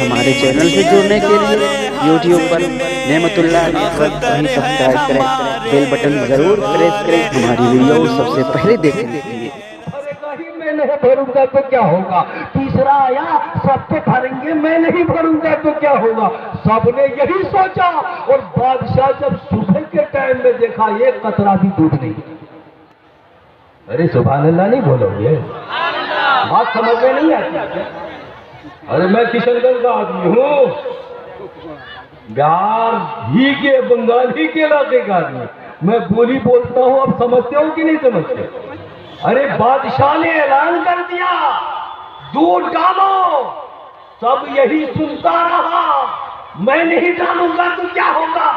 हमारे चैनल से जुड़ने के लिए यूट्यूब पर नेमतुल्लाह नेटवर्क अभी सब्सक्राइब करें, बेल बटन जरूर प्रेस करें हमारी वीडियो सबसे पहले देखने के लिए। मैं नहीं भरूंगा तो क्या होगा। तीसरा आया सबके भरेंगे, मैं नहीं भरूंगा तो क्या होगा। सबने यही सोचा और बादशाह जब सुबह के टाइम में देखा एक कतरा भी दूध नहीं। अरे सुभान अल्लाह नहीं बोलोगे, बात समझ में नहीं आती। अरे मैं किशनगंज का आदमी हूँ, बिहार ही के बंगाल ही के इलाके का आदमी, मैं बोली बोलता हूँ। अब समझते हो कि नहीं समझते। अरे बादशाह ने ऐलान कर दिया दूध डालो, सब यही सुनता रहा, मैं नहीं डालूंगा तो क्या होगा।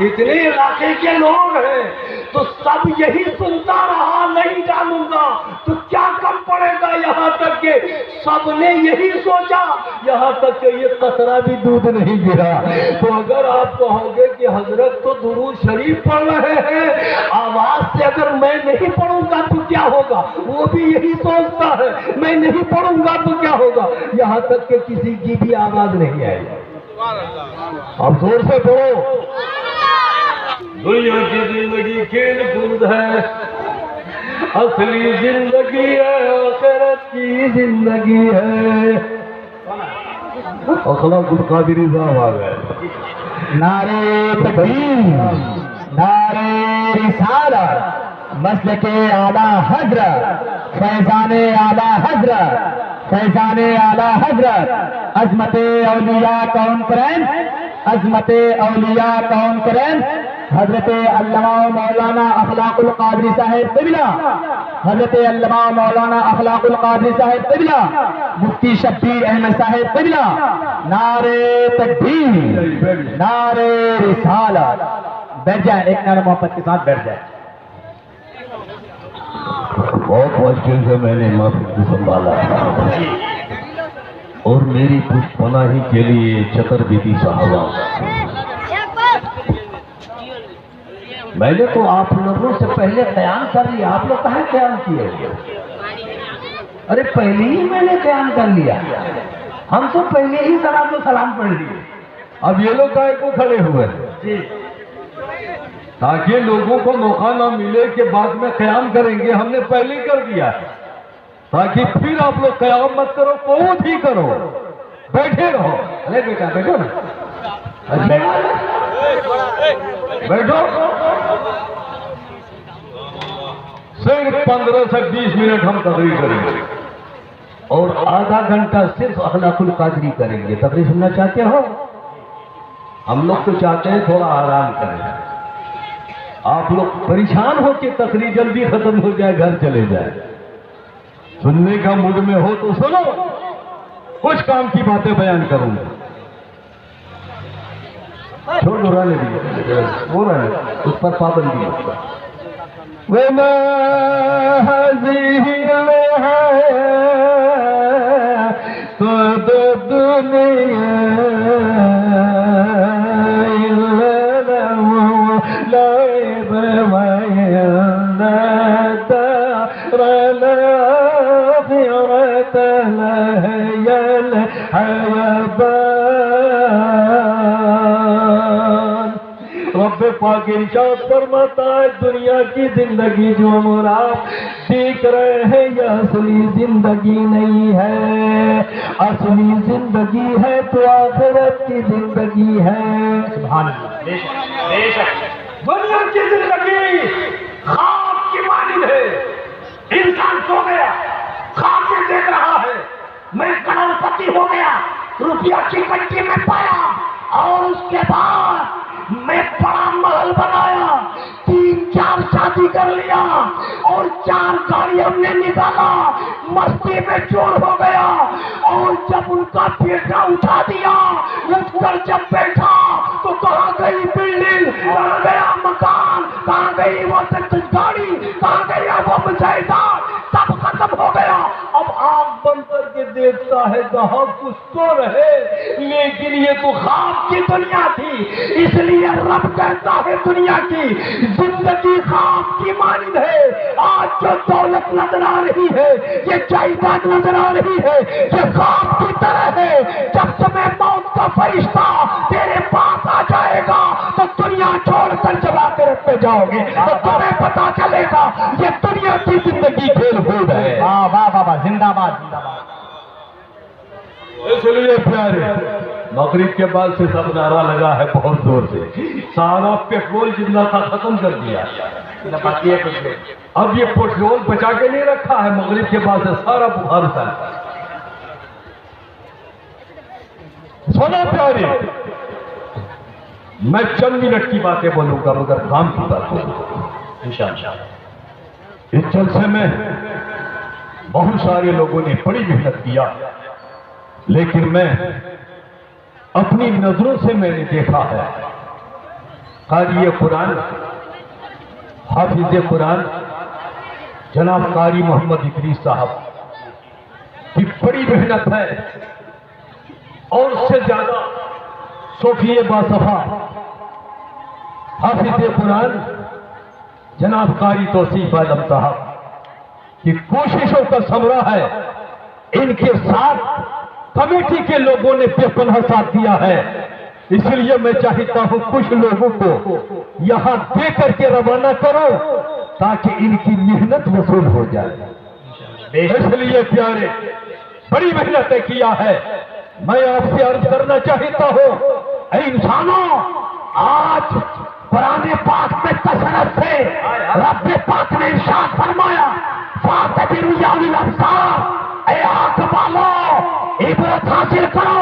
इतने इलाके के लोग हैं तो सब यही सुनता रहा, नहीं डालूंगा तो क्या कम पड़ेगा। यहाँ तक के सबने यही सोचा, यहाँ तक के ये कतरा भी दूध नहीं गिरा। तो अगर आप कहोगे कि हजरत तो दुरूद शरीफ पढ़ रहे हैं, आवाज से अगर मैं नहीं पढ़ूंगा तो क्या होगा, वो भी यही सोचता है मैं नहीं पढ़ूंगा तो क्या होगा। यहाँ तक के किसी की भी आवाज नहीं आई। अब जोर से पढ़ो। दुनिया की जिंदगी खेल कूद है, असली जिंदगी है आखिरत की जिंदगी है। अखलाकुल कादिरी साहब आ गए। नारे तकबीर, नारे रिसालत, मसलके आला हजरत, फैजाने आला हजरत, फैजाने आला हजरत, अजमते औलिया कॉन्फ्रेंस, अजमते औलिया कॉन्फ्रेंस, हजरते अल्लामा मौलाना अखलाकुल कादरी साहिब क़िबला, हजरते अल्लामा मौलाना अखलाकुल कादरी साहिब क़िबला, मुफ्ती शब्बीर अहमद साहिब क़िबला। नारे तकबीर, नारे रिसालत। बैठ जाए, एक नारे मोहब्बत के साथ बैठ जाए। बहुत मुश्किल से मैंने माफी संभाला और मेरी पुष्पनाही के लिए चतर बीती साहबा। मैंने तो आप लोगों से पहले क़याम कर लिया, आप लोग कहाँ क़याम किए। अरे पहले ही मैंने क़याम कर लिया, हम तो पहले ही सलाम पढ़ लिए। अब ये लोग काहे को खड़े हुए जी, ताकि लोगों को मौका ना मिले कि बाद में क़याम करेंगे। हमने पहले ही कर दिया ताकि फिर आप लोग क़याम मत करो, पहुंच ही करो, बैठे रहो। अरे बेटा बैठो ना, बैठो। सिर्फ 15 से 20 मिनट हम तकरीर करेंगे और आधा घंटा सिर्फ अखलाकुल कादरी करेंगे। तकरीर सुनना चाहते हो? हम लोग तो चाहते हैं थोड़ा आराम करें। आप लोग परेशान हो कि तकरीर जल्दी खत्म हो जाए, घर चले जाए। सुनने का मूड में हो तो सुनो, कुछ काम की बातें बयान करूंगा। छोड़ दो, रहने दीजिए, वो रहने, उस पर पाबंदी है। तो दुनिया रब्बे पाक इरशाद फरमाता है, दुनिया की जिंदगी जो हम आप देख रहे हैं यह असली जिंदगी नहीं है। असली जिंदगी है तो आखिरत की जिंदगी है। सुभान अल्लाह। दुनिया की जिंदगी ख्वाब की मानिंद है। इंसान सो गया, ख्वाब में देख रहा है मैं करोड़पति हो गया, रुपया की गड्डी में पाया और उसके बाद मैं बड़ा महल बनाया, 3-4 शादी कर लिया और 4 गाड़ी हमने निकाला, मस्ती में चोर हो गया। और जब उनका बेटा उठा दिया, उठकर जब बैठा तो कहाँ गई बिल्डिंग, कहाँ गया मकान, कहाँ गई वो गाड़ी, कहाँ गया वो जायदाद, सब खत्म हो गया। अब आंख बंद करके देखता है कहाँ कुछ तो रहे, लेकिन ये तो ख्वाब की दुनिया थी। इसलिए रब कहता है दुनिया की जिंदगी ख्वाब की मानिंद है। आज जो दौलत नजर आ रही है, ये जायदाद नजर आ रही है, ये ख्वाब की तरह है। जब तुम्हें मौत کا فرشتہ تیرے پاس آ جائے گا تو دنیا چھوڑ کر جب آخرت میں جاؤ گے تو تمہیں پتا چلے گا یہ دنیا کی زندگی کھیل کود ہے. واہ واہ واہ، زندہ باد زندہ باد. اس لیے پیارے مغرب کے بعد سے سب نعرہ لگا ہے بہت زور سے، سارا پیٹرول جتنا تھا ختم کر دیا. اب یہ پیٹرول بچا کے نہیں رکھا ہے، مغرب کے بعد سے سارا بخار اتر. سنو پیارے، میں چند منٹ کی باتیں بولوں گا مگر کام کی بات بولوں گا انشاءاللہ. اس جلسے میں بہت سارے لوگوں نے بڑی محنت کیا، لیکن میں اپنی نظروں سے میں نے دیکھا ہے قاری قرآن حافظ قرآن جناب قاری محمد ادریس صاحب کی بڑی محنت ہے، اور اس سے زیادہ صوفی باصفا حافظ قرآن جناب قاری توصیف عالم صاحب کی کوششوں کا ثمرہ ہے. ان کے ساتھ کمیٹی کے لوگوں نے بے پناہ ساتھ دیا ہے، اس لیے میں چاہتا ہوں کچھ لوگوں کو یہاں دے کر کے روانہ کرو تاکہ ان کی محنت وصول ہو جائے. اس لیے پیارے بڑی محنت کیا ہے. میں آپ سے عرض کرنا چاہتا ہوں اے انسانوں، آج قرآن پاک میں کثرت سے رب پاک نے ارشاد فرمایا فَاعْتَبِرُوا يَا أُولِي الْأَبْصَارِ، اے آنکھ والو عبرت حاصل کرو.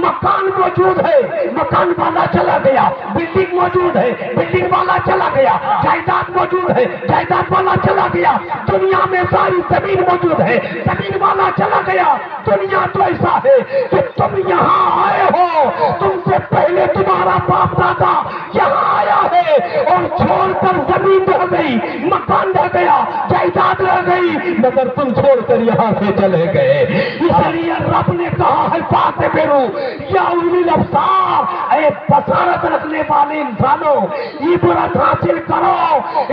مکان موجود ہے، مکان والا چلا گیا. بلڈنگ موجود ہے، بلڈنگ والا چلا گیا. جائیداد موجود ہے، جائیداد والا چلا گیا. دنیا میں ساری زمین موجود ہے، زمین والا چلا گیا. دنیا تو ایسا ہے کہ تم یہاں آئے ہو، تم سے پہلے تمہارا باپ دادا یہاں آیا ہے اور چھوڑ کر زمین رہ گئی، مکان رہ گیا، جائیداد رہ گئی، مگر تم چھوڑ کر یہاں سے چلے گئے. اس لیے رب نے کہا ہے فَاعْتَبِرُوا يَا أُولِي الْأَبْصَارِ، اے بصارت رکھنے والے انسانوں عبرت حاصل کرو.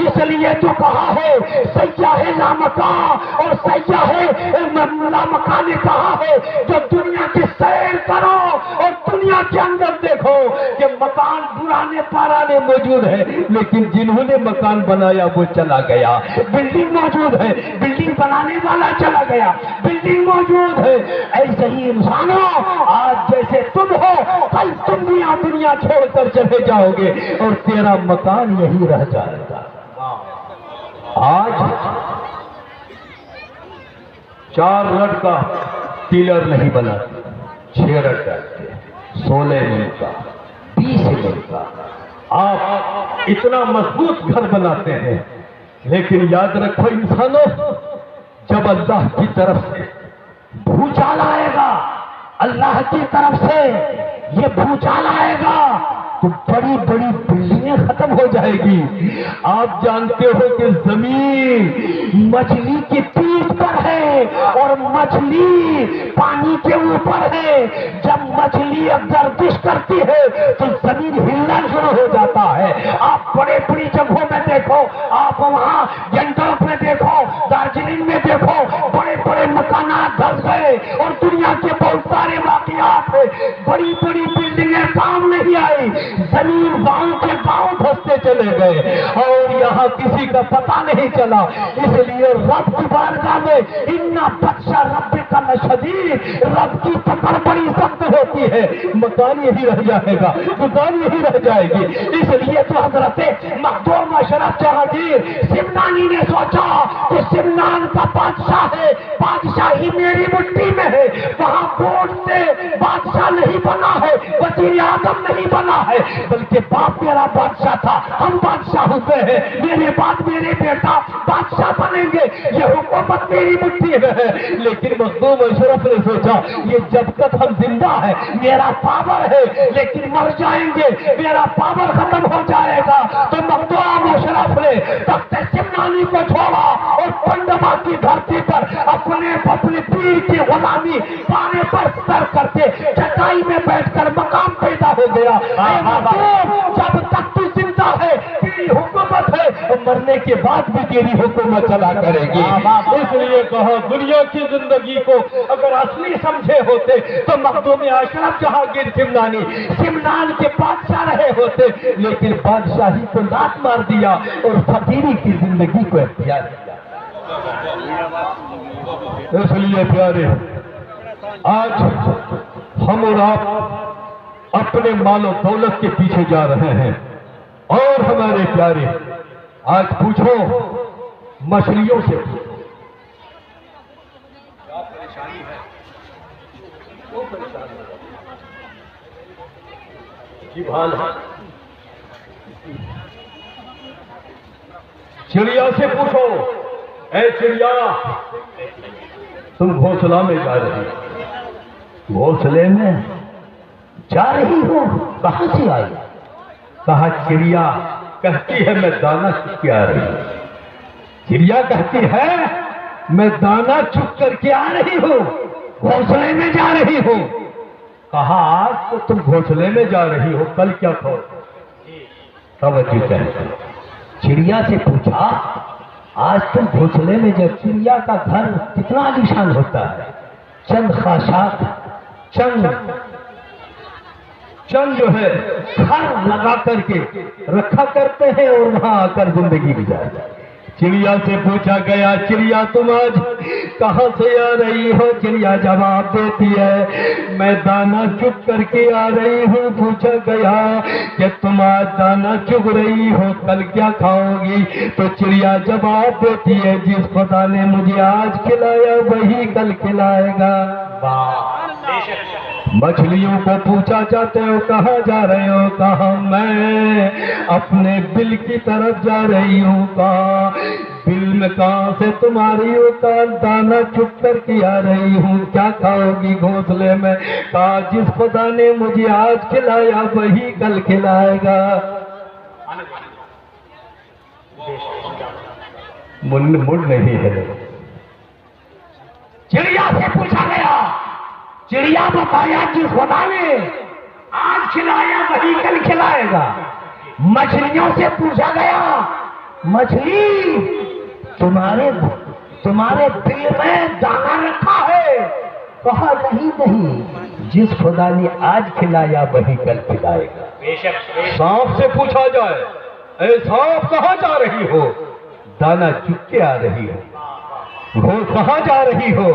اس لیے تو کہا ہے سیاح لامکان اور سیاح لامکان نے کہا ہے جو دنیا کی سیر کرو اور دنیا کے اندر دیکھو کہ مکان پرانے پرانے موجود ہے، لیکن جنہوں نے مکان بنایا وہ چلا گیا. بلڈنگ موجود ہے، بلڈنگ بنانے والا چلا گیا. بلڈنگ موجود ہے. ایسے ہی انسانوں آج جیسے تم ہو کل تم بھی دنیا چھوڑ کر چلے جاؤ گے اور تیرا مکان یہی رہ جائے گا. آج 4 رڈ کا پلر نہیں بناتے، 6 رڈ کا، 16 منٹ کا، 20 منٹ کا. آپ اتنا مضبوط گھر بناتے ہیں، لیکن یاد رکھو انسانوں، جب اللہ کی طرف سے بھوچال آئے گا، اللہ کی طرف سے یہ بھوچال آئے گا تو بڑی بڑی بلڈنگیں ختم ہو جائے گی. آپ جانتے ہو کہ زمین مچھلی کی پیٹھ پر ہے اور مچھلی پانی کے اوپر ہے. جب مچھلی گردش کرتی ہے تو زمین ہلنا شروع ہو جاتا ہے. آپ بڑے بڑی جگہوں میں دیکھو، آپ وہاں گنٹوک میں دیکھو، دارجلنگ میں دیکھو، بڑے بڑے مکانات دھس گئے اور دنیا کے بہت سارے واقعات ہیں. بڑی بڑی بلڈنگیں کام نہیں آئی، زمین گاؤں کے گاؤں دھستے چلے گئے اور یہاں کسی کا پتہ نہیں چلا. اس لیے رب کی بارگاہ میں اِنَّ بطشَ رَبِّکَ لَشَدِیدٌ، رب کی پکڑ بڑی سخت ہوتی ہے. مکان یہی رہ جائے گا، دکان یہی رہ جائے گی. اس لیے تو حضرت مخدوم اشرف جہانگیر سمنانی نے سوچا کہ سمنان کا بادشاہ ہے، بادشاہی میری مٹھی میں ہے. وہاں ووٹ سے بادشاہ نہیں بنا ہے، وزیر اعظم نہیں بنا ہے، بلکہ باپ میرا بادشاہ تھا، ہم بادشاہ ہوتے ہیں، میرے بعد میرے بیٹا بادشاہ بنیں گے، یہ حکومت میری مٹھی میں ہے. لیکن مخدوم اشرف نے سوچا یہ جب تک ہم زندہ ہیں میرا پاور ہے، لیکن مر جائیں گے میرا پاور ختم ہو جائے گا. تو مخدوم اشرف نے تخت سمنانی کو چھوڑا اور پنڈوا کی دھرتی پر اپنے پیر کی غلامی پانے پر سر کرتے چٹائی میں بیٹھ کر مقام پیدا ہو گیا. جب تک تو زندہ ہے تیری حکومت ہے. मरने के बाद भी तेरी हुकूमत चला करेगी। इसलिए कहो दुनिया की जिंदगी को अगर असली समझे होते तो मखदूम अशरफ जहांगीर सिमनान के बादशाह रहे होते, लेकिन बादशाही को लात मार दिया और फकीरी की जिंदगी को इख्तियार किया। इसलिए प्यारे, आज हम और आप अपने मालो दौलत के पीछे जा रहे हैं, और हमारे प्यारे आज पूछो मछलियों से क्या परेशानी है, क्यों परेशान है? जीवान है। चिड़िया से पूछो, ए चिड़िया तुम घोंसला में जा रही हो, घोंसले में जा रही हो, कहां से आई? कहा चिड़िया कहती है मैं दाना चुग के आ रही हूं। चिड़िया कहती है मैं दाना चुग करके आ रही हूं, घोंसले में जा रही हूं। कहा आज तो तुम घोंसले में जा रही हो, कल क्या खाओ? तवज्जो चाहिए। चिड़िया से पूछा आज तुम घोंसले में जब, चिड़िया का घर कितना आलीशान होता है, चंद खाशात चंद जो है घर लगा करके रखा करते हैं और वहां आकर जिंदगी गुजारते हैं। चिड़िया से पूछा गया चिड़िया तुम आज कहां से आ रही हो? चिड़िया जवाब देती है मैं दाना चुग करके आ रही हूँ। पूछा गया कि तुम आज दाना चुग रही हो, कल क्या खाओगी? तो चिड़िया जवाब देती है जिस खुदा ने मुझे आज खिलाया वही कल खिलाएगा। मछलियों को पूछा जाते हो कहाँ जा रहे हो? कहा मैं अपने बिल की तरफ जा रही हूँ। कहा बिल में कहाँ से तुम्हारी हो? कहा दाना चुग कर के आ रही हूँ। क्या खाओगी घोंसले में? कहा जिस खुदा ने मुझे आज खिलाया वही कल खिलाएगा। मुड़ नहीं है। चिड़िया से पूछा गया, चिड़िया बताया जिस खुदा ने आज खिलाया वही कल खिलाएगा। मछलियों से पूछा गया मछली तुम्हारे बिल में दाना रखा है? कहा नहीं, जिस खुदा ने आज खिलाया वही कल खिलाएगा। सांप से पूछा जाए ए सांप कहाँ जा रही हो? दाना चुग के आ रही हो। घोड़ कहाँ जा रही हो?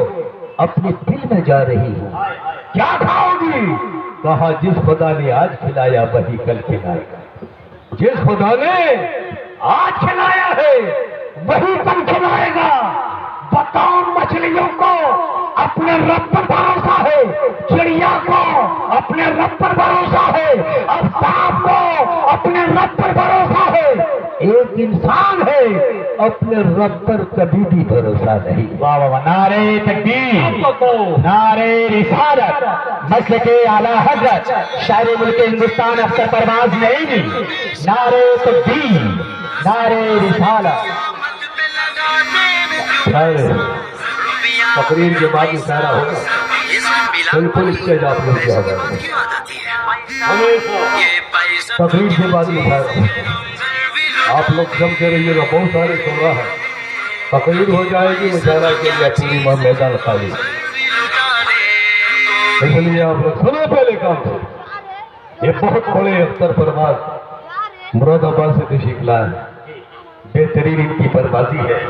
अपने बिल में जा रही हो। क्या खाओगी? कहा जिस खुदा ने आज खिलाया वही कल खिलाएगा। जिस खुदा ने आज खिलाया है वही कल खिलाएगा। बताओ मछलियों को अपने रब पर भरोसा है, चिड़िया को अपने रब पर भरोसा है, और सांप को अपने रब पर भरोसा है। एक इंसान है अपने रब पर कभी भी भरोसा नहीं। वाह वाह, नारे तकबीर, नारे रिसालत, मसलके आला हजरत, शायर मुल्क हिंदुस्तान अख्तर परवाज नईमी, नारे तकबीर, नारे रिसालत। तकरीर के बाद इशारा होगा, बिल्कुल स्टेज आप लोग क्या होगा, तकरीर के बाद इशारा आप लोग जमते रहिएगा। बहुत सारे सुन रहा है, तकरीर हो जाएगी मुशायरा के लिए पूरी मैदान खाली, इसलिए आप लोग सुनो पहले काम से। ये बहुत बड़े अख्तर परवाज मुरादाबाद से तशरीफ लाए, बेहतरीन इनकी परवाजी है।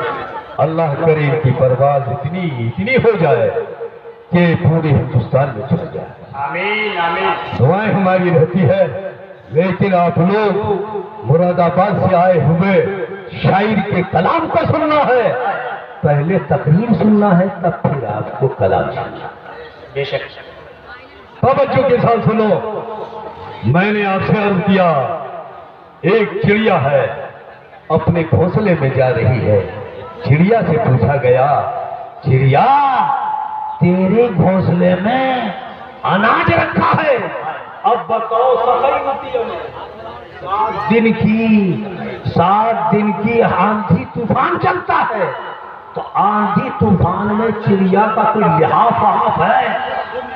अल्लाह करे इनकी परवाज इतनी हो जाए कि पूरे हिंदुस्तान में चल जाए। आमीन आमीन। दुआएं हमारी रहती है, लेकिन आप लोग मुरादाबाद से आए हुए शायर के कलाम को सुनना है। पहले तकरीर सुनना है, तब फिर आपको कलाम सुनना। बेशक तवज्जो के साथ सुनो। मैंने आपसे अर्ज किया, एक चिड़िया है अपने घोंसले में जा रही है। चिड़िया से पूछा गया, चिड़िया तेरे घोंसले में अनाज रखा है, अब बताओ सफाई मती है। 7 दिन की आंधी तूफान चलता है, तो आंधी तूफान में चिड़िया का कोई लिहाफ है,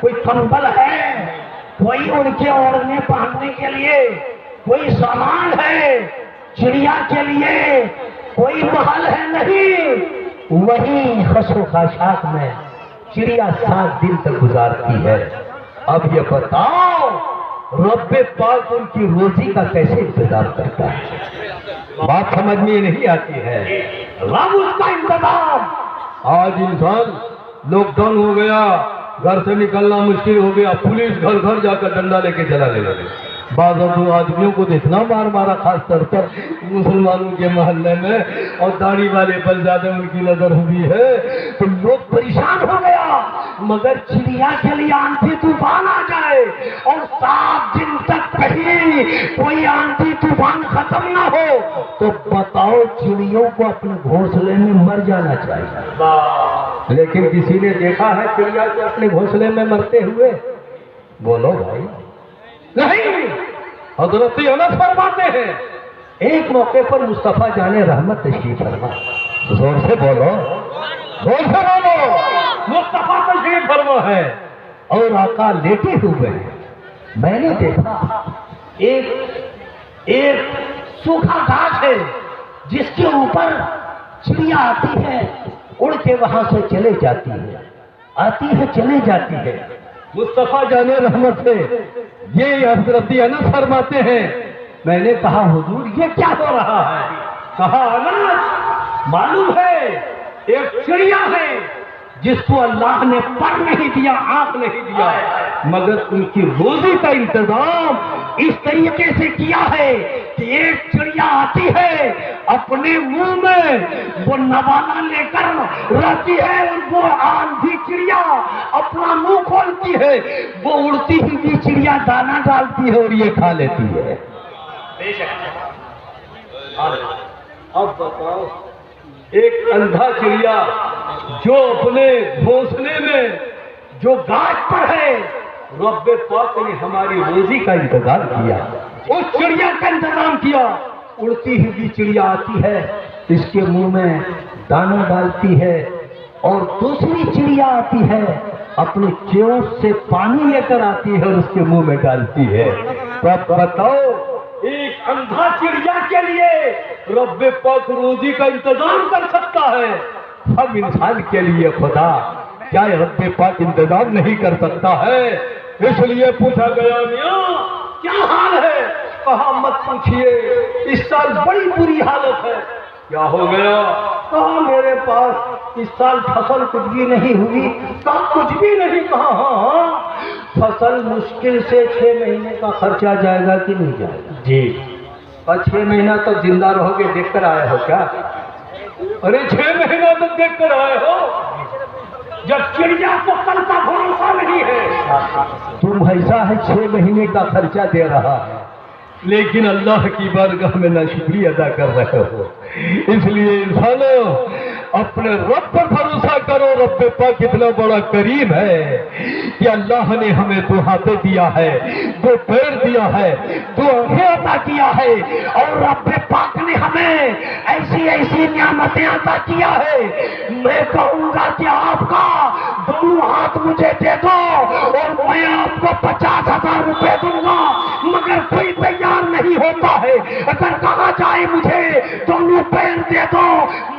कोई कंबल है, कोई उनके ओढ़ने पहनने के लिए कोई सामान है? चिड़िया के लिए کوئی محل ہے نہیں، وہیں خشو خاشاک میں چڑیا 7 دن تک گزارتی ہے۔ اب یہ بتاؤ رب پاک ان کی روزی کا کیسے انتظام کرتا ہے؟ بات سمجھ میں نہیں آتی ہے۔ رب اس کا انتظام۔ آج انسان لاک ڈاؤن ہو گیا، گھر سے نکلنا مشکل ہو گیا، پولیس گھر گھر جا کر ڈنڈا لے کے چلا لے لگے۔ بعض آدمیوں کو اتنا مار مارا، خاص طور پر مسلمانوں کے محلے میں، اور داڑھی والے پر زیادہ ان کی نظر ہوئی ہے تو لوگ پریشان ہو گیا۔ مگر چڑیا کے لیے آندھی طوفان آ جائے اور 7 دن تک کہیں کوئی آندھی طوفان ختم نہ ہو تو بتاؤ چڑیوں کو اپنے گھونسلے میں مر جانا چاہیے۔ لیکن کسی نے دیکھا ہے چڑیا کو اپنے گھونسلے میں مرتے ہوئے؟ بولو بھائی، نہیں۔ حضرت انس فرماتے ہیں ایک موقع پر مصطفیٰ جان رحمت تشریف فرما، زور سے بولو، زور سے بولو، مصطفیٰ تشریف فرما ہے اور آقا لیٹے ہوئے ہیں۔ میں نے دیکھا ایک سوکھا گھاس ہے جس کے اوپر چڑیا آتی ہے، اڑ کے وہاں سے چلے جاتی ہے، آتی ہے چلے جاتی ہے۔ مصطفیٰ جان رحمت سے یہ حضرت انس فرماتے ہیں، میں نے کہا حضور یہ کیا ہو رہا ہے؟ کہا انس معلوم ہے ایک چڑیا ہے جس کو اللہ نے پر نہیں دیا، آنکھ نہیں دیا، مگر ان کی روزی کا انتظام اس طریقے سے کیا ہے کہ ایک چڑیا آتی ہے، اپنے منہ میں وہ نوالا لے کر رہتی ہے، اور وہ آندھی چڑیا اپنا منہ کھولتی ہے، وہ اڑتی ہوئی چڑیا دانا ڈالتی ہے اور یہ کھا لیتی ہے۔ اب بتاؤ ایک اندھا چڑیا جو اپنے گھونسلے میں جو گاچھ پر ہے، رب پاک نے ہماری روزی کا انتظام کیا، اس چڑیا کا انتظام کیا، اڑتی ہوئی چڑیا آتی ہے، اس کے منہ میں دانا ڈالتی ہے، اور دوسری چڑیا آتی ہے اپنے چونچ سے پانی لے کر آتی ہے اور اس کے منہ میں ڈالتی ہے۔ تو بتاؤ ایک اندھا چڑیا کے لیے رب پاک روزی کا انتظام کر سکتا ہے، ہم انسان کے لیے خدا کیا رب پاک انتظام نہیں کر سکتا ہے؟ اس لیے پوچھا گیا میاں کیا حال ہے؟ کہا مت پوچھئے، اس سال بڑی بری حالت ہے۔ کیا ہو گیا؟ کہا میرے پاس اس سال فصل کچھ بھی نہیں ہوئی۔ کہا کچھ بھی نہیں؟ کہا ہاں فصل مشکل سے 6 مہینے کا خرچہ جائے گا کہ نہیں جائے گا؟ جی۔ اور 6 مہینہ تک زندہ رہو گے، دیکھ کر آئے ہو کیا؟ ارے 6 مہینہ تک دیکھ کر آئے ہو؟ جب چڑیا کو کل کا بھروسہ نہیں ہے، تم ایسا ہے 6 مہینے کا خرچہ دے رہا ہے، لیکن اللہ کی بارگاہ میں نہ شکریہ ادا کر رہے ہو۔ اس لیے انسانوں اپنے رب پر بھروسہ کرو، رب پاک اتنا بڑا کریم ہے کہ اللہ نے ہمیں 2 ہاتھ دیا ہے، 2 پیر دیا ہے، 2 آنکھیں عطا کیا ہے، اور رب پاک نے ہمیں ایسی ایسی نعمتیں عطا کیا ہے۔ میں کہوں گا کہ آپ کا 2 ہاتھ مجھے دے دو اور میں آپ کو 50,000 روپے دوں گا، مگر کوئی تیار نہیں ہوتا ہے۔ اگر کہا جائے مجھے 2 پیر دے دو،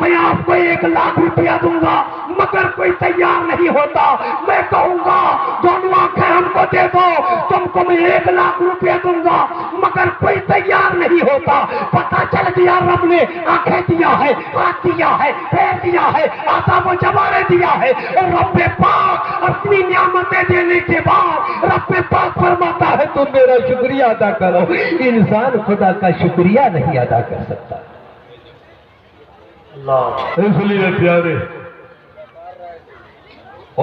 میں آپ کو 1 لاکھ روپیہ دوں گا، مگر کوئی تیار نہیں ہوتا۔ میں کہوں گا 2 آنکھیں ہم کو دے دو، تم کو میں 1 لاکھ روپیہ دوں گا، مگر کوئی تیار نہیں ہوتا۔ پتہ چل گیا رب نے آنکھیں دیا ہے، ہاتھ دیا ہے، پیر دیا ہے، آسا و جوارے دیا ہے، اور رب پاک اپنی نعمتیں دینے کے بعد رب پاک فرماتا ہے تم میرا شکریہ ادا کرو۔ انسان خدا کا شکریہ نہیں ادا کر سکتا۔ اس لیے پیارے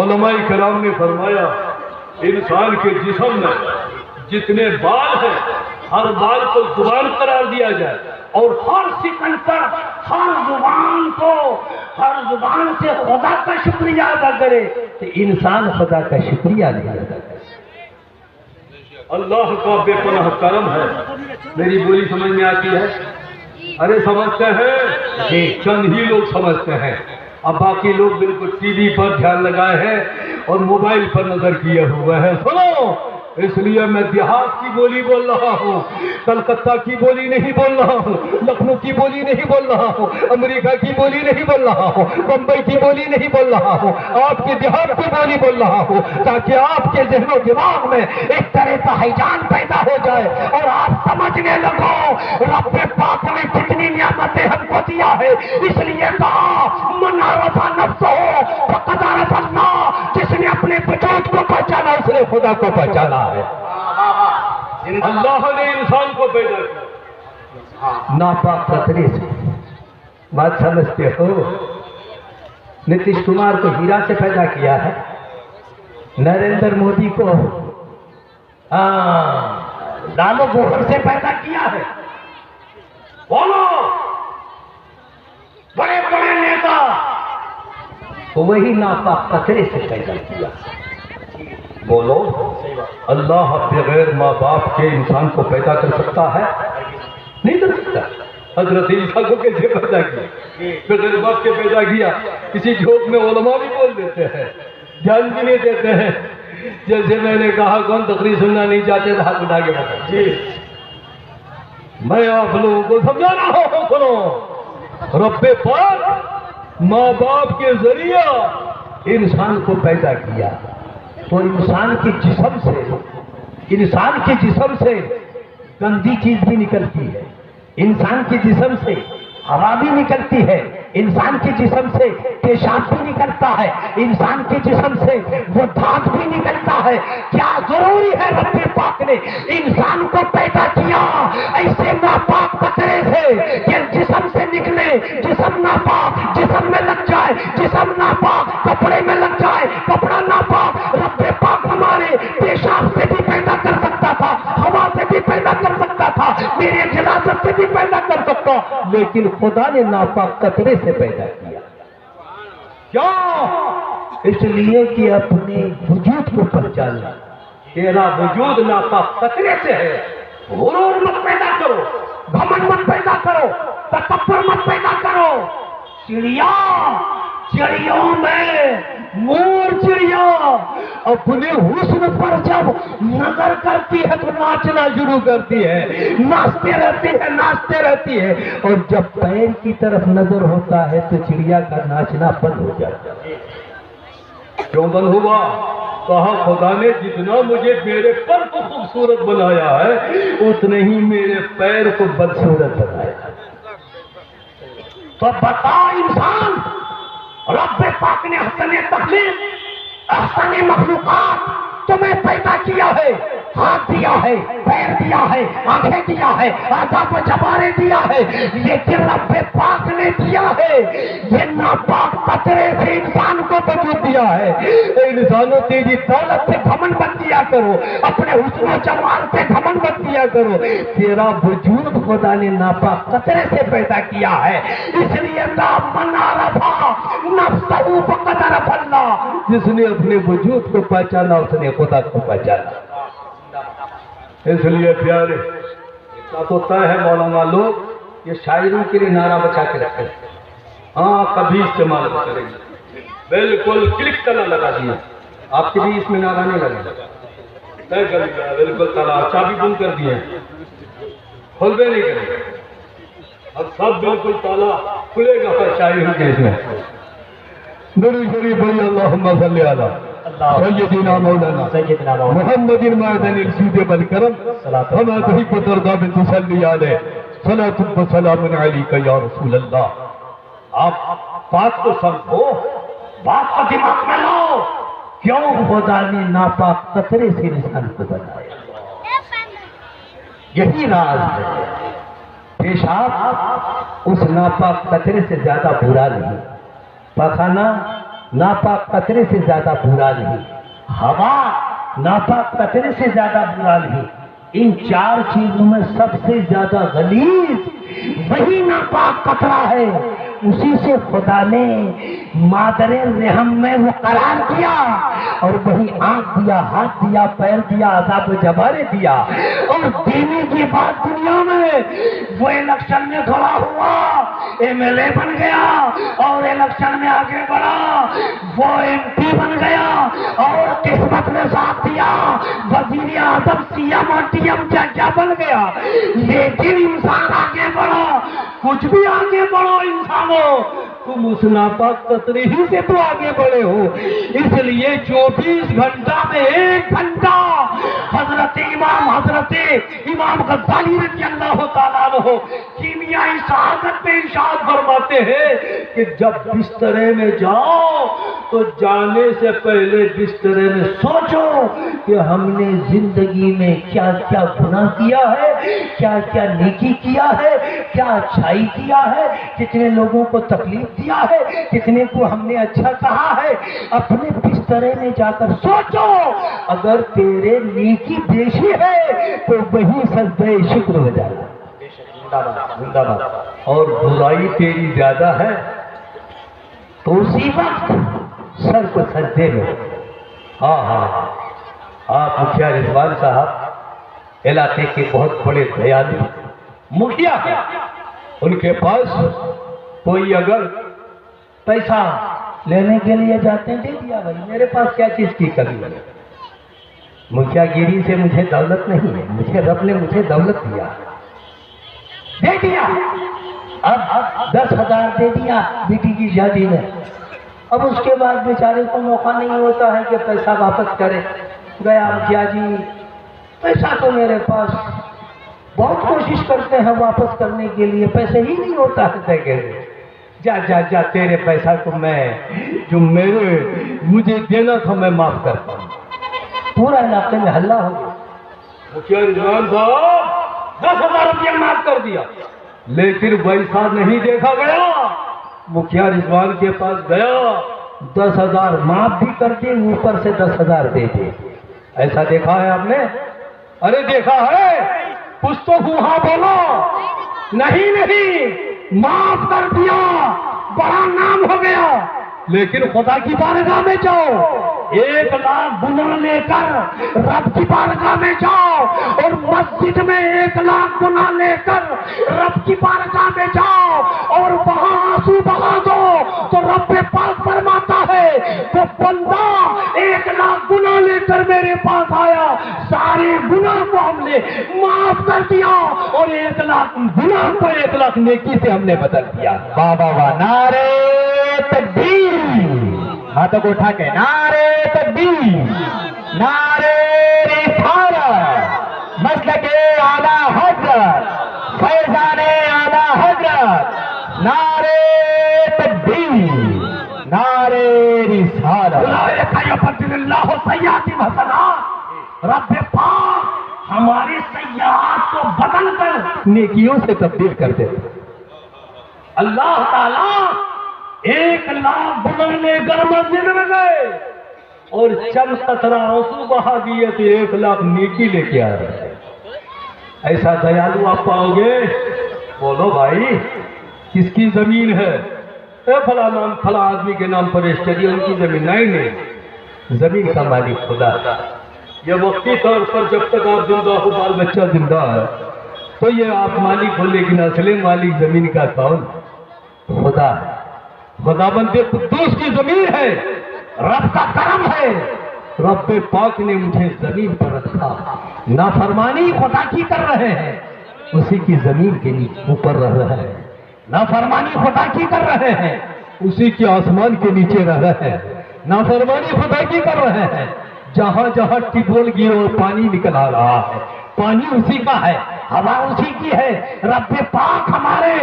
علماء کرام نے فرمایا انسان کے جسم میں جتنے بال ہیں ہر بال کو زبان قرار دیا جائے، اور ہر سیکنڈ پر ہر زبان سے خدا کا شکریہ ادا کرے، تو انسان خدا کا شکریہ نہیں ادا کرے۔ اللہ کا بے پناہ کرم ہے۔ میری بولی سمجھ میں آتی ہے؟ ارے سمجھتے ہیں؟ جی، چند ہی لوگ سمجھتے ہیں، اب باقی لوگ بالکل ٹی وی پر دھیان لگائے ہیں اور موبائل پر نظر کیے ہوئے ہیں۔ سنو، इसलिए मैं देहात की बोली बोल रहा हूँ, कलकत्ता की बोली नहीं बोल रहा हूँ, लखनऊ की बोली नहीं बोल रहा हूँ, अमेरिका की बोली नहीं बोल रहा हूँ, बम्बई की बोली नहीं बोल रहा हूँ, आपके देहात की बोली बोल रहा हूँ, ताकि आपके ज़हन दिमाग में एक तरह का हिजान पैदा हो जाए और आप समझने लगो रब्बे पाक ने कितनी नियामतें हमको दिया है। इसलिए कहा मन अरफा नफ्सहु फक़द अरफ़ अल्लाह, जिसने अपने वजूद को पहचाना उसने खुदा को पहचाना है। अल्लाह ने इंसान को पैदा किया नापाक कतरे से, बात समझते हो? नीतीश कुमार को हीरा से पैदा किया है, नरेंद्र मोदी को लालो गोहर से पैदा किया है। बोलो बड़े बड़े नेता वही नापाक कतरे से पैदा किया। बोलो अल्लाह बगैर माँ बाप के इंसान को पैदा कर सकता है? नहीं कर सकता। हजरत ईसा को कैसे पैदा किया? बगैर बाप के पैदा किया। किसी झोंक में उलमा भी बोल देते हैं, ध्यान भी नहीं देते हैं। जैसे मैंने कहा कौन तकरीर सुनना नहीं चाहते तो हाथ उठा के बताओ जी। मैं आप लोगों को समझा रहा हूँ, सुनो। रब्बे पाक माँ बाप के जरिया इंसान को पैदा किया, तो इंसान के जिस्म से गंदी चीज भी निकलती है, इंसान के जिस्म से हवा भी निकलती है, इंसान के जिस्म से पेशाब भी निकलता है, इंसान के जिस्म से वो दांत भी निकलता है। क्या जरूरी है रब्बे पाक ने इंसान को पैदा किया ऐसे नापाक कतरे से कि जिस्म से निकले, जिस्म नापाक जिस्म में लग जाए, जिस्म नापाक कपड़े में लग जाए, कपड़ा नापाक। रब्बे पाक हमारे पेशाब से भी पैदा कर सकता था, हवा से भी पैदा कर सकता था, मेरे जनाजत से भी पैदा कर सकता, लेकिन खुदा ने नापाक कतरे से पैदा किया। क्यों? इसलिए कि अपने वजूद को पहचानना। तेरा वजूद नापाक कतरे से है। गुरूर मत पैदा करो, घमंड मत पैदा करो, तकब्बुर मत पैदा करो। चिड़ियों में मोर चिड़िया अपने हुस्न पर जब नजर करती है तो नाचना शुरू करती है, नाचते रहती है, और जब पैर की तरफ नजर होता है तो चिड़िया का नाचना बंद हो जाता है। क्यों बंद हुआ? कहा खुदा ने जितना मुझे मेरे पर को खूबसूरत बनाया है उतने ही मेरे पैर को बदसूरत बनाया। तो बता इंसान, रब्बे पाक ने हसने तखलीक, हसने मखलूकात तुम्हें पैदा किया है, हाथ दिया है, पैर दिया है, आंखें दिया है, आजाब जबारे दिया है, लेकिन रब्बे पाक ने दिया है ये नापाक कतरे से इंसान को वजूद दिया है। इंसानों तेरी दौलत से घमंड मत किया करो, अपने हुस्न जमाल से घमंड मत किया करो। तेरा वजूद खुदा ने नापाक कतरे से पैदा किया है। इसलिए मन अरफा नफ्सहु फक़द अरफ़ अल्लाह, जिसने अपने वजूद को पहचाना उसने खुदा को पहचाना। इसलिए प्यारे इतना तो तय है, मौलाना लोग ये शायरों के लिए नारा बचा के रखते हैं, हाँ कभी इस्तेमाल करेंगे, बिल्कुल क्लिक करना लगा दिया। आपके भी इसमें नारा नहीं लगेगा, तय कर दिया बिल्कुल, ताला चाबी बंद कर दिए, खोलबे नहीं करेंगे, अब सब बिल्कुल ताला खुलेगा पर शायरों के इसमें। दुरूद शरीफ पढ़िए, अल्लाहुम्मा सल्ली अला सय्यिदिना मौलाना मुहम्मदिन मादनिल सूदे बल करम वमा तुहिब्बु तर्दा बिन तुसल्ली अलैहि सलातु व सलामुन अलैका या रसूल अल्लाह। आप बात को समझो, बात को दिमाग में लो, क्यों खुदा ने नापाक कतरे से इंसान को बनाया। यही राज है। पेशाब उस नापाक कतरे से ज्यादा बुरा नहीं, पखाना नापाक कतरे से ज्यादा बुरा नहीं, हवा नापाक कतरे से ज्यादा बुरा नहीं। इन चार चीजों में सबसे ज्यादा गलीज वही नापाक कतरा है। उसी से खुदा ने मादरे रहम में वो करार दिया और वही आंख दिया, हाथ दिया, पैर दिया, अज़ाब जबारे दिया। और देने के बाद दुनिया में वो इलेक्शन में खड़ा हुआ, एमएलए बन गया और इलेक्शन में आगे बढ़ा, वो एमपी बन गया और किस्मत ने साथ दिया, वजीर आजम, सीएम और टीएम क्या क्या बन गया। लेकिन इंसान आगे बढ़ा, कुछ भी आगे बढ़ो इंसानों, तुम उस नापाक कतरे ही से तो आगे बढ़े हो। इसलिए 24 घंटा में 1 घंटा हजरत इमाम गज़ाली रज़ियल्लाहु ताला अन्हु कीमियाई शहादत में इरशाद फरमाते हैं कि जब बिस्तरे में जाओ तो जाने से पहले बिस्तरे में सोचो कि हमने जिंदगी में क्या क्या गुनाह किया है, क्या क्या नेकी किया है, क्या अच्छाई किया है, कितने लोगों को तकलीफ दिया है, कितने को हमने अच्छा कहा है। अपने बिस्तरे में जाकर सोचो, अगर तेरे नेकी बेशी है तो वही सजदे शुक्र हो जाएगा, जिंदाबाद। और बुराई तेरी ज्यादा है तो उसी वक्त सर को सजदे में। हाँ हाँ, आप मुखिया रिजवान साहब इलाके के बहुत बड़े दयालु मुखिया हैं। उनके पास कोई अगर पैसा लेने के लिए जाते हैं, दे दिया भाई, मेरे पास क्या चीज की कमी है। मुखिया गिरी से मुझे दौलत नहीं है, मुझे रब ने मुझे दौलत दिया, दे दिया। अब 10,000 दे दिया बेटी की शादी में। अब उसके बाद बेचारे को मौका नहीं होता है कि पैसा वापस करे। गया मुखिया जी, पैसा तो मेरे पास, बहुत कोशिश करते हैं वापस करने के लिए, पैसे ही नहीं होता है। कह जा जा जा, तेरे पैसा को मैं जो मुझे देना था मैं माफ करता हूँ। पूरा इलाके में हल्ला हो गया। मुखिया रिजवान साहब 10,000 रुपया माफ कर दिया, लेकिन वैसा नहीं देखा गया। मुखिया रिजवान के पास गया, 10,000 माफ भी कर दिए, ऊपर से 10,000 दे दिए। ऐसा देखा है आपने? अरे देखा है, कुछ तो हुआ बोलो। नहीं नहीं, माफ कर दिया, बड़ा नाम हो गया। लेकिन खुदा की बारगाह में जाओ, 1 लाख गुनाह लेकर रब की बारगाह में जाओ, और मस्जिद में 1 लाख गुनाह लेकर रब की बारगाह में जाओ और वहां आंसू बहा दो, तो रब पाक फरमाता है वो बंदा 1 लाख गुनाह लेकर मेरे पास आया, सारे गुनाह को हमने माफ कर दिया और 1 लाख गुनाह को 1 लाख नेकी से हमने बदल दिया। वाह वाह वाह, नारे तकबीर, हाथों को उठा के नारे तकबीर, नारे रिसालत, मसलके आला हजरत, फैजाने आला हजरत, नारे तकबीर, नारे रिसालत। रब पाक हमारे सय्यात को बदल कर नेकियों से तब्दील कर दे। अल्लाह ताला 1 लाख गुनाह लेकर मस्जिद में गए और चंद कतरा आंसू बहा दिए तो 1 लाख नेकी लेके आ रहे। ऐसा दयालु आप पाओगे? बोलो भाई, किसकी जमीन है? फला नाम, फला आदमी के नाम पर स्टेडियम की जमीन नहीं, जमीन का मालिक खुदा। ये वक्ती तौर पर जब तक आप जिंदा हो, बाल बच्चा जिंदा है, तो ये आप मालिक हो, लेकिन असली मालिक जमीन का कौन? खुदा है। खुदाबंद कुद्दूस की जमीन है, रब का करम है। रब पाक ने मुझे जमीन पर रखा, नाफरमानी खुदा की कर रहे हैं, उसी की जमीन के नीचे ऊपर रह रहे हैं। नाफरमानी खुदा की कर रहे हैं, उसी के आसमान के नीचे रह रहे हैं। नाफरमानी खुदा की कर रहे हैं, जहां जहां ट्यूबवेल गिरो पानी निकल आ रहा है, पानी उसी का है, हवा उसी की है। रब पाक हमारे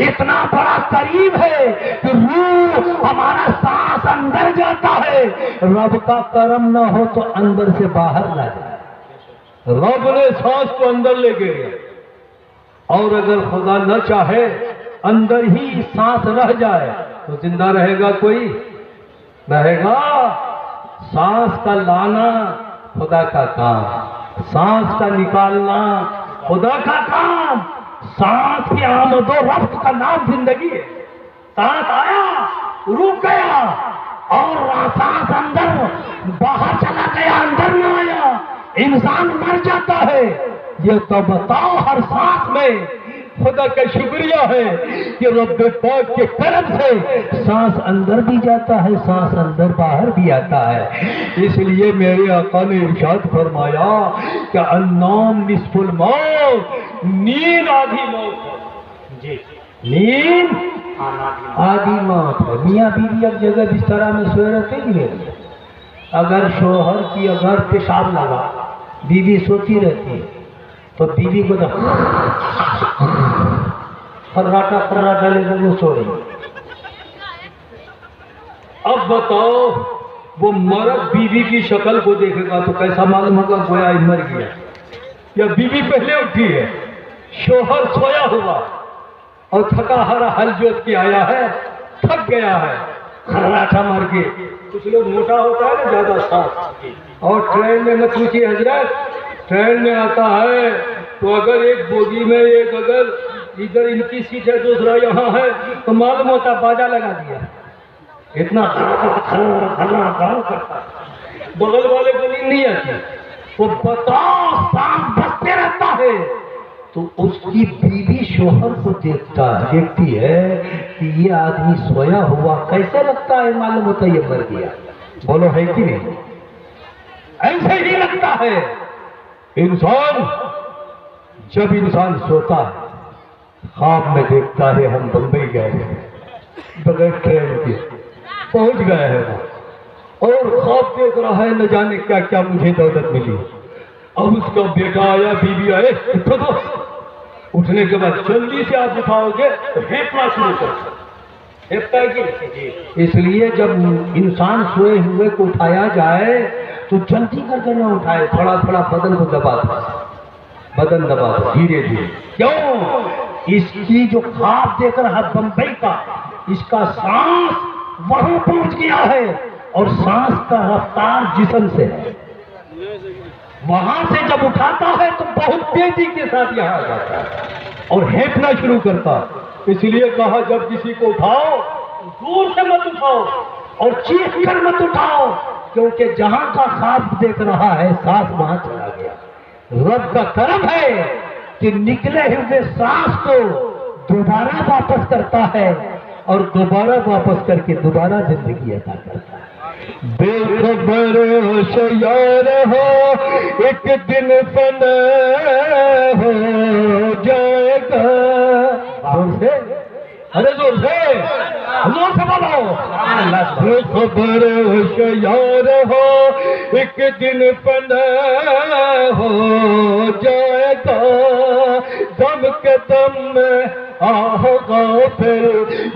इतना बड़ा करीब है कि रूह हमारा सांस अंदर जाता है। रब का करम ना हो तो अंदर से बाहर ना जाए। रब ने सांस को अंदर ले गया, और अगर खुदा न चाहे अंदर ही सांस रह जाए तो जिंदा रहेगा कोई? रहेगा? सांस का लाना खुदा का काम, सांस का निकालना खुदा का काम। सांस की आमदो रफ्त का नाम जिंदगी है। सांस आया, रुक गया, और सांस अंदर बाहर चला गया, अंदर न आया, इंसान मर जाता है। ये तो बताओ, हर सांस में खुदा का शुक्रिया है कि रब्बे पाक के करम से सांस अंदर भी जाता है, सांस अंदर बाहर भी आता है। इसलिए मेरे आका ने इरशाद फरमाया कि अन्नौम निस्फुल मौत, नींद आधी मौत है। जी, नींद आधी मौत है। मियाँ बीवी एक जगह बिस्तरा में सोए रहते नहीं है। अगर शोहर की अगर पेशाब लगा, बीवी सोती रहती है, तो बीवी को फर्राटा लेकर वो सो रही। अब बताओ, वो मर्द बीवी की शक्ल को देखेगा तो कैसा मालूम होगा गोया मर गया, या बीवी पहले उठी है, शोहर सोया हुआ और थका हारा हल जोत के आया है, थक गया है, खर्राटा मार के। कुछ लोग मोटा होता है ना ज्यादा सांस, और ट्रेन में मत पूछिए हजरत, ट्रेन में आता है तो अगर एक बोगी में एक अगर इधर इनकी सीट है दूसरा यहाँ है तो मालूम होता बाजा लगा दिया, इतना काम करता है, बगल वाले को नींद नहीं आती। तो बताओ, सांस बजते रहता है तो उसकी बीवी शोहर को देखती है कि ये आदमी सोया हुआ, कैसे लगता है, मालूम होता ये मर गया। बोलो है कि नहीं? ऐसे ही लगता है। इंसान जब इंसान सोता है, ख्वाब में देखता है हम बम्बई गए हैं, बगैर ट्रेन के पहुंच गए हैं वो, और ख्वाब देख रहा है न जाने क्या क्या मुझे दौलत मिली। अब उसका बेटा आया, बीवी आए, उठो तो। उठने के बाद जल्दी से आप उठाओगे तो हेपना शुरू कर, हेपता है कि? इसलिए जब इंसान सोए हुए को उठाया जाए तो जल्दी करके न उठाए, थोड़ा थोड़ा बदन को दबा दो, बदन दबा दो धीरे धीरे। क्यों? इसकी जो ख्वाब देख रहा बंबई का, इसका सांस वहां पहुंच गया है, और सांस का रफ्तार जिस्म से है। वहां से जब उठाता है तो बहुत तेजी के साथ यहाँ आ जाता है और हेंपना शुरू करता है। इसलिए कहा, जब किसी को उठाओ दूर से मत उठाओ और चीख कर मत उठाओ, क्योंकि जहां का ख्वाब देख रहा है सांस वहां चला गया। रब का करम है कि निकले हुए सांस को दोबारा वापस करता है, और दोबारा वापस करके दोबारा जिंदगी अता करता है। बेखबर होशियार हो, एक दिन फना हो जाएगा। जोर से, अरे जोर से बोलो। बेखबर होशियार हो, एक दिन फना हो जाएगा। दम के दम में आहोगा फिर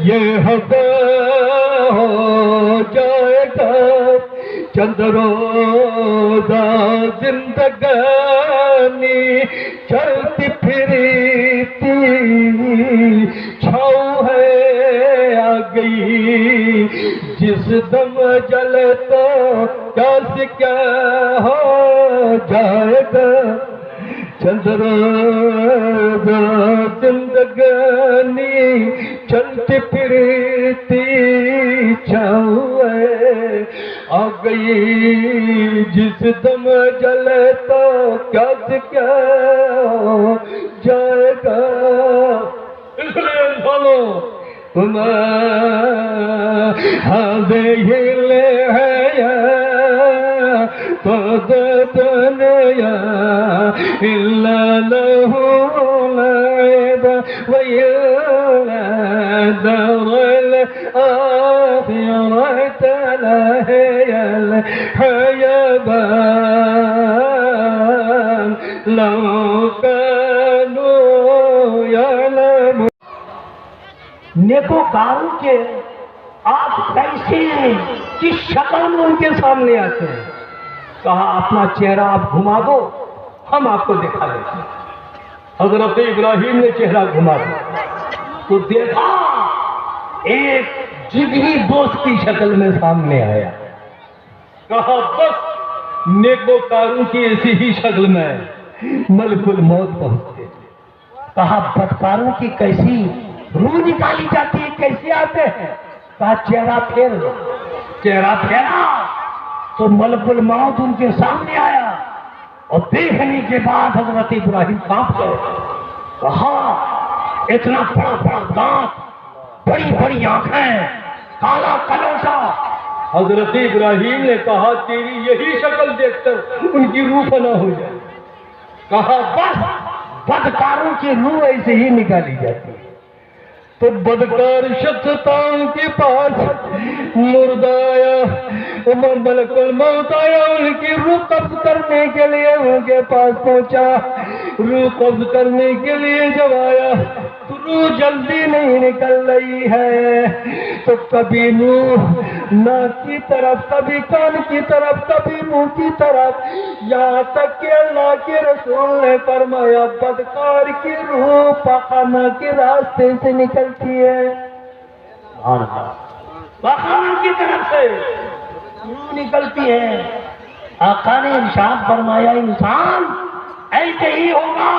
ये हवा हो जाएगा। चंद रोज़ा जिंदगानी चलती फिरती छाँव है आ गई। जिस दम जले तो क्या से क्या हो जाएगा। चंद रोज़ा जिंदगानी चलती फिरती छाँव आ गई। जिस दम जले तो क्या से क्या हो जाएगा। इसलिए इंसानों तुम हाज़िर है तो दुनिया इल्ला लहू लैब व दरल आखिरत लहयल हयबान लौ कानू यअलमून। नेकोकारों के आप कैसे किस शक्ल में उनके सामने आते हैं। कहा, अपना चेहरा आप घुमा दो, हम आपको दिखा देते हैं। हजरत इब्राहिम ने चेहरा घुमा दिया तो देखा एक जिगरी दोस्त की शक्ल में सामने आया। कहा, बस नेकोकारों की ऐसी ही शक्ल में मलकुल मौत पहुंचते। कहा, बदकारों की कैसी रूह निकाली जाती है। कैसे आते हैं? कहा चेहरा फेर लो। चेहरा फेरा तो मलकुल मौत उनके सामने आया और देखने के बाद हजरत इब्राहिम कांप गए। कहा इतना बड़ा बड़ा दांत, बड़ी बड़ी आंखें, काला कलोसा। हजरत इब्राहिम ने कहा तेरी यही शक्ल देखकर उनकी रूह फना हो जाए। कहा बस बदकारों की रूह ऐसे ही निकाली जाती है। तो बदकार शख्सियतों के पास मुर्दा आया, उमर मलकुल मौत आया, उनकी रूह कब्ज करने के लिए उनके पास पहुंचा। रूह कब्ज करने के लिए जब आया तो रूह जल्दी नहीं निकल रही है। तो कभी रूह नाक की तरफ, कभी कान की तरफ, कभी मुंह की तरफ, यहाँ तक कि अल्लाह के रसूल ने फरमाया बदकार की रूह पखाना के रास्ते से निकलती है। पखाना की तरफ से रूह निकलती है। आका ने इरशाद फरमाया इंसान ऐसे ही होगा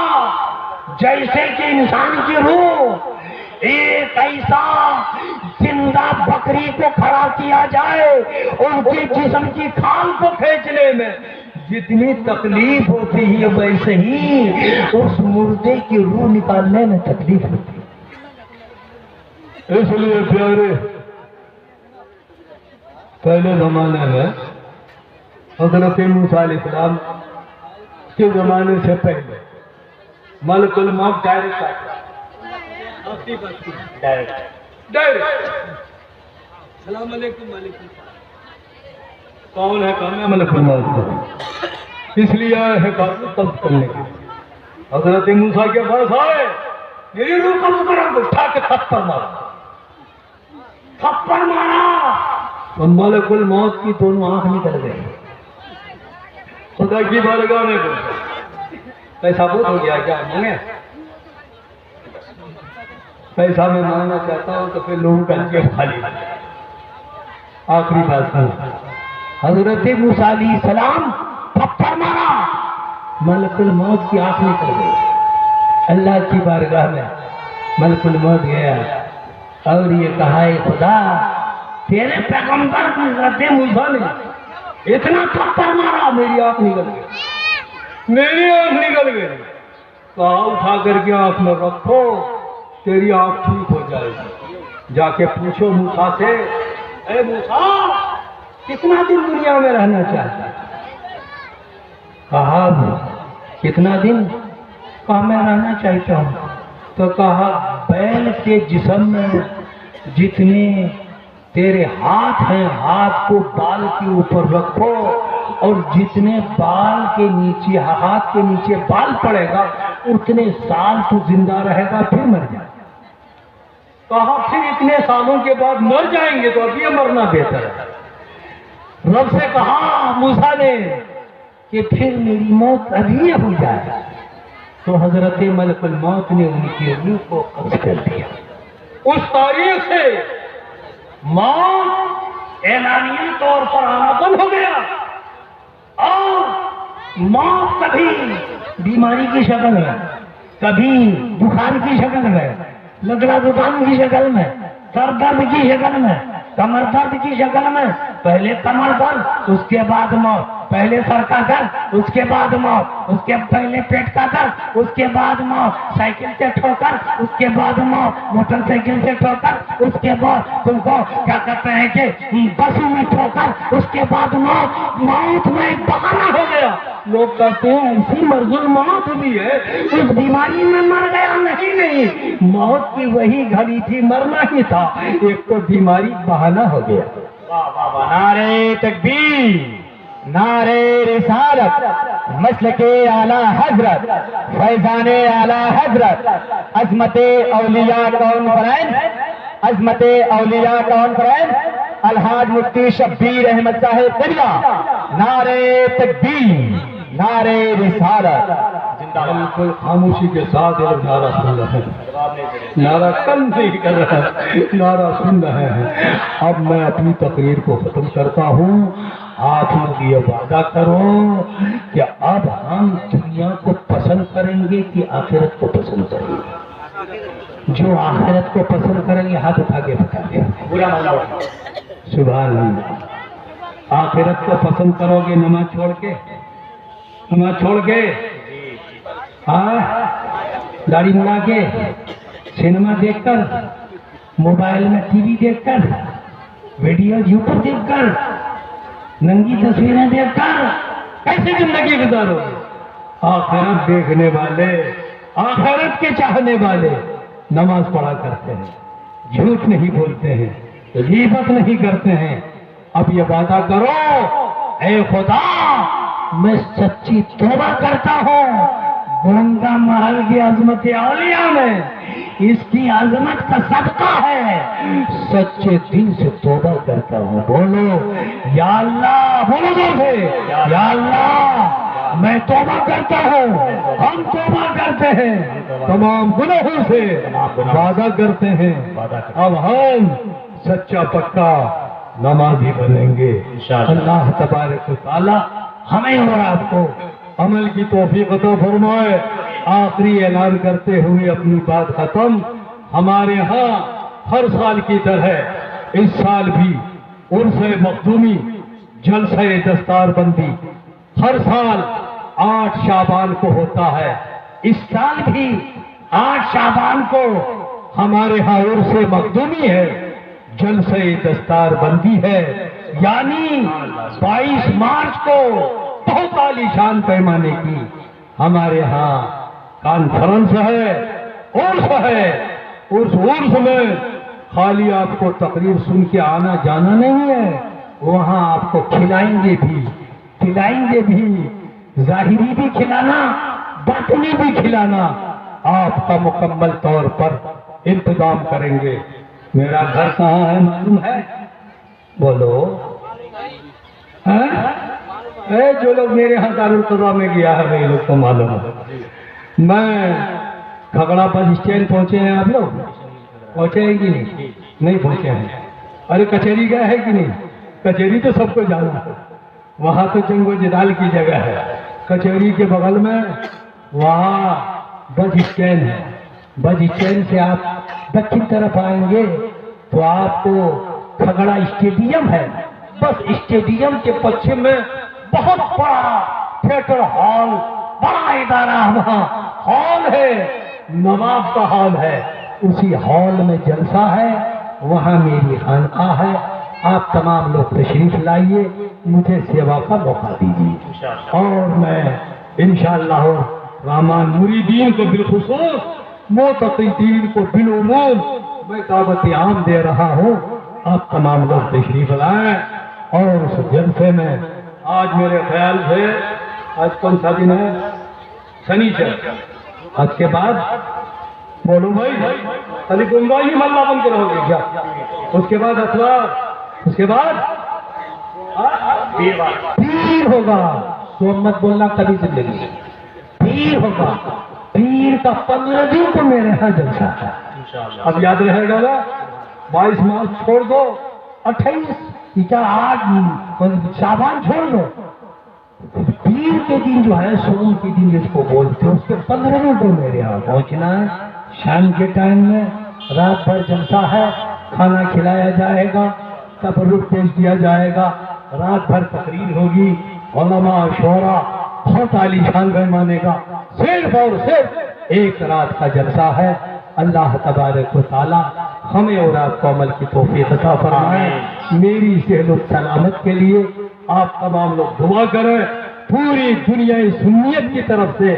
जैसे कि इंसान की रूह एक ऐसा जिंदा बकरी को खड़ा किया जाए, उनके जिस्म की खाल को खींचने में जितनी तकलीफ होती है वैसे ही उस मुर्दे की रूह निकालने में तकलीफ होती है। इसलिए प्यारे पहले जमाने में हजरत मूसा अलैहिस्सलाम के जमाने से पहले मलकुल मौत डायरेक्ट सलाम अलैकुम। कौन है? कौन है? मलकुल मौत। इसलिए आया है काबू कब्ज करने के। हजरत मूसा के पास आए, मेरी रूह कब्ज करो। उठा के थप्पड़ मारा, थप्पड़ मारा तो मलकुल मौत की दोनों आंख निकल गई। खुदा की बारगाह में पैसा बहुत हो गया क्या मांगे? पैसा मैं मांगना चाहता हूँ तो फिर लोगों का जेब खाली। आखिरी बात सुन, हजरत मूसा अलैहिस्सलाम थप्पड़ मारा, मलकुल मौत की आंख निकल गई। अल्लाह की बारगाह में मलकुल मौत गया और ये कहा है खुदा तेरे पैगंबर हजरत मूसा ने इतना थप्पड़ मारा मेरी आंख निकल गई, मेरी आंख निकल गई। कहा उठा करके आंख में रखो, तेरी आंख ठीक हो जाएगी। जाके पूछो मूसा से, ए मूसा कितना दिन दुनिया में रहना चाहता है? कहा कितना दिन? कहा मैं रहना चाहता हूँ। तो कहा बैल के जिस्म में जितने तेरे हाथ हैं हाथ को बाल के ऊपर रखो और जितने बाल के नीचे हाथ के नीचे बाल पड़ेगा उतने साल तू जिंदा रहेगा, फिर मर जाएगा। कहा फिर इतने सालों के बाद मर जाएंगे तो अभी मरना बेहतर है। रब से कहा मूसा ने कि फिर मेरी मौत अभी हो जाए। तो हजरत मलकुल मौत ने उनकी रूह को कब्ज कर दिया। उस तारीख से मौत ऐलानिया तौर पर आना बंद हो गया और मौत कभी बीमारी की शक्ल में, कभी बुखार की शक्ल में, लकड़ा जुकाम की शक्ल में, सर दर्द की शक्ल में, कमर दर्द की शक्ल में, पहले कमर दर्द उसके बाद मौत, पहले सर का दर्द उसके बाद मौत, उसके पहले पेट का दर्द उसके बाद मौत, साइकिल से ठोकर उसके बाद मौत, मोटरसाइकिल से ठोकर उसके बाद तुमको क्या कहते हैं कि बस में ठोकर उसके बाद मौत। मौत में एक बहाना हो गया। लोग कहते हैं ऐसी मरजुल मौत भी है, उस बीमारी में मर गया। नहीं, मौत की वही घड़ी थी, मरना ही था, एक तो बीमारी बहाना हो गया। वाह वाह वाह, नारे तकबीर, नारे रिसालत, मसलके आला हजरत, फैजाने आला हजरत, अजमते औलिया कॉन्फ्रेंस, अजमते औलिया कॉन्फ्रेंस, अलहाज मुफ्ती शब्बीर अहमद साहिब किबला, नारे तकबीर, नारे रिसालत। बिल्कुल खामोशी के साथ ये नारा सुन रहे हैं, नारा कम नहीं कर रहा है, नारा सुन रहे हैं। अब मैं अपनी तकरीर को खत्म करता हूँ। आप लोग ये वादा करो कि अब हम दुनिया को पसंद करेंगे कि आखिरत को पसंद करेंगे। جو آخرت کو پسند کریں گے ہاتھ اٹھا کے بتا دیا برا مانو سبحان اللہ. آخرت کو پسند کرو گے نماز چھوڑ کے ہاں داڑھی مڑا کے سنیما دیکھ کر موبائل میں ٹی وی دیکھ کر ویڈیو یوٹیوب دیکھ کر ننگی تصویریں دیکھ کر کیسے زندگی گزارو گے؟ آخرت دیکھنے والے آخرت کے چاہنے والے نماز پڑھا کرتے ہیں، جھوٹ نہیں بولتے ہیں، غیبت نہیں کرتے ہیں. اب یہ وعدہ کرو اے خدا میں سچی توبہ کرتا ہوں، گنگا محل کی عظمت اولیاء میں اس کی عظمت کا صدقہ ہے، سچے دل سے توبہ کرتا ہوں. بولو یا اللہ، بولو دور سے یا اللہ میں توبہ کرتا ہوں. ہم توبہ کرتے ہیں تمام گناہوں سے، وعدہ کرتے ہیں اب ہم سچا پکا نمازی بنیں گے. اللہ تبارک و تعالی ہمیں اور آپ کو عمل کی توفیق عطا فرمائے. آخری اعلان کرتے ہوئے اپنی بات ختم. ہمارے ہاں ہر سال کی طرح اس سال بھی عرس مخدومی جلسہ دستار بندی ہر سال 8 شعبان کو ہوتا ہے. اس سال بھی 8 شعبان کو ہمارے ہاں عرس مخدومی ہے، جلسہ دستار بندی ہے. یعنی 22 مارچ کو بہت عالی شان پیمانے کی ہمارے ہاں کانفرنس ہے، عرس ہے. اس عرس میں خالی آپ کو تقریر سن کے آنا جانا نہیں ہے، وہاں آپ کو کھلائیں گے بھی پلائیں گے بھی، ظاہری بھی کھلانا باطنی بھی کھلانا آپ کا مکمل طور پر انتظام کریں گے. میرا گھر کہاں ہے معلوم ہے؟ بولو اے جو لوگ میرے ہاں دارالقضا میں گیا ہے وہ لوگ کو معلوم ہے. میں کھگڑا بس اسٹینڈ پہنچے ہیں. آپ لوگ پہنچے ہیں کہ نہیں پہنچے ہیں؟ ارے کچہری گئے ہے کہ نہیں؟ کچہری تو سب کو جانا ہے، وہاں تو جنگ و جدال کی جگہ ہے. کچہری کے بغل میں وہاں بس اسٹینڈ ہے. بس اسٹینڈ سے آپ دکن طرف آئیں گے تو آپ کو کھگڑا اسٹیڈیم ہے. بس اسٹیڈیم کے پچھم میں بہت بڑا تھیٹر ہال، بڑا ادارہ وہاں ہال ہے، نواب کا ہال ہے. اسی ہال میں جلسہ ہے، وہاں میری خانقاہ ہے. آپ تمام لوگ تشریف لائیے، مجھے سیوا کا موقع دیجیے اور میں انشاءاللہ رحمان مریدین کو بالخصوص معتقدین کو بالعموم میں دعوت عام دے رہا ہوں. آپ تمام لوگ تشریف لائیں اور اس جلسے میں آج میرے خیال سے آج کون سا دن ہے؟ شنیچر. آج کے بعد بولو بھائی خالی گنگا ہی ملا بن کے رہو گے کیا؟ اس کے بعد اتوار، اس کے بعد پیر ہوگا. تو مت بولنا کبھی زندگی پیر ہوگا. پیر کا 15 دن کو میرے ہاں جلسہ ہے. اب یاد رہے گا نا 22 مارچ چھوڑ دو، 28 کیا 8 شعبان چھوڑ دو. پیر کے دن جو ہے سوم کے دن جس کو بولتے ہیں اس کے 15 دن کو میرے یہاں پہنچنا ہے. شام کے ٹائم میں رات بھر جلسہ ہے، کھانا کھلایا جائے گا، تبرک پیش کیا جائے گا، رات بھر تقریر ہوگی، علماء شعراء بہت عالی شان پیمانے کا صرف اور صرف ایک رات کا جلسہ ہے. اللہ تبارک و تعالی ہمیں اور آپ کو عمل کی توفیق عطا فرمائے. میری صحت و سلامت کے لیے آپ تمام لوگ دعا کریں. پوری دنیا سنیت کی طرف سے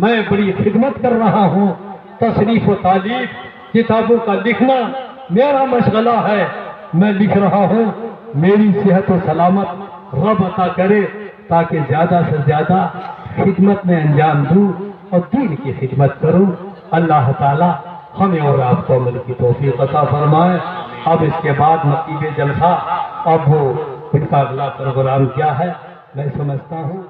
میں بڑی خدمت کر رہا ہوں. تصنیف و تعلیف کتابوں کا لکھنا میرا مشغلہ ہے، میں لکھ رہا ہوں. میری صحت و سلامت رب عطا کرے تاکہ زیادہ سے زیادہ خدمت میں انجام دوں اور دین کی خدمت کروں. اللہ تعالی ہمیں اور آپ کو عمل کی توفیق عطا فرمائے. اب اس کے بعد نقیب جلسہ اب وہ ان کا اگلا پروگرام کیا ہے میں سمجھتا ہوں.